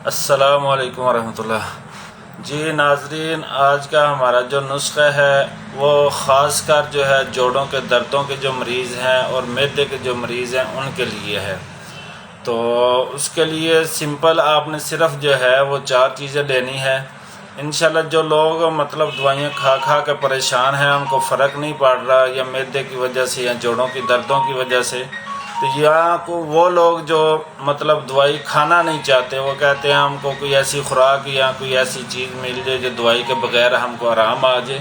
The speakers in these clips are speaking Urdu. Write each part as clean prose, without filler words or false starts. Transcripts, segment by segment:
السلام علیکم ورحمۃ اللہ۔ جی ناظرین، آج کا ہمارا جو نسخہ ہے وہ خاص کر جو ہے جوڑوں کے دردوں کے جو مریض ہیں اور معدے کے جو مریض ہیں ان کے لیے ہے۔ تو اس کے لیے سمپل آپ نے صرف جو ہے وہ 4 چیزیں لینی ہے۔ انشاءاللہ جو لوگ دوائیاں کھا کھا کے پریشان ہیں، ان کو فرق نہیں پڑ رہا یا معدے کی وجہ سے یا جوڑوں کی دردوں کی وجہ سے، تو یہاں کو وہ لوگ جو دوائی کھانا نہیں چاہتے، وہ کہتے ہیں ہم کو کوئی ایسی خوراک یا کوئی ایسی چیز مل جائے جو دوائی کے بغیر ہم کو آرام آ جائے،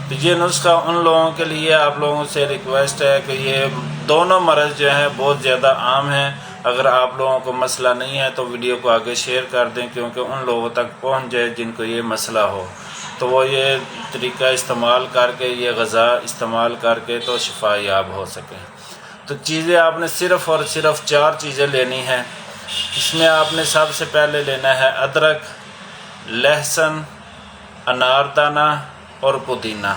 تو یہ نسخہ ان لوگوں کے لیے آپ لوگوں سے ریکویسٹ ہے کہ یہ دونوں مرض جو ہیں بہت زیادہ عام ہیں۔ اگر آپ لوگوں کو مسئلہ نہیں ہے تو ویڈیو کو آگے شیئر کر دیں، کیونکہ ان لوگوں تک پہنچ جائے جن کو یہ مسئلہ ہو، تو وہ یہ طریقہ استعمال کر کے، یہ غذا استعمال کر کے تو شفا یاب ہو سکیں۔ تو چیزیں آپ نے صرف اور صرف 4 چیزیں لینی ہیں۔ اس میں آپ نے سب سے پہلے لینا ہے ادرک، لہسن، اناردانہ اور پودینہ۔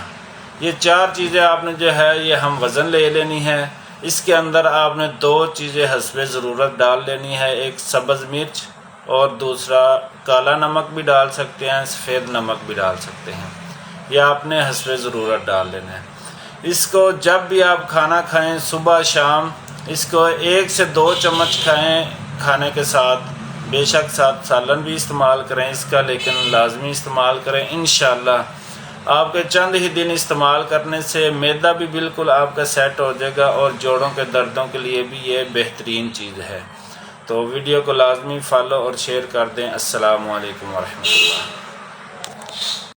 یہ 4 چیزیں آپ نے جو ہے یہ ہم وزن لے لینی ہے۔ اس کے اندر آپ نے 2 چیزیں حسب ضرورت ڈال لینی ہے، ایک سبز مرچ اور دوسرا کالا نمک بھی ڈال سکتے ہیں، سفید نمک بھی ڈال سکتے ہیں۔ یہ آپ نے حسب ضرورت ڈال لینا ہے۔ اس کو جب بھی آپ کھانا کھائیں، صبح شام، اس کو 1 سے 2 چمچ کھائیں کھانے کے ساتھ، بے شک ساتھ سالن بھی استعمال کریں اس کا، لیکن لازمی استعمال کریں۔ انشاءاللہ آپ کے چند ہی دن استعمال کرنے سے معدہ بھی بالکل آپ کا سیٹ ہو جائے گا، اور جوڑوں کے دردوں کے لیے بھی یہ بہترین چیز ہے۔ تو ویڈیو کو لازمی فالو اور شیئر کر دیں۔ السلام علیکم ورحمۃ اللہ۔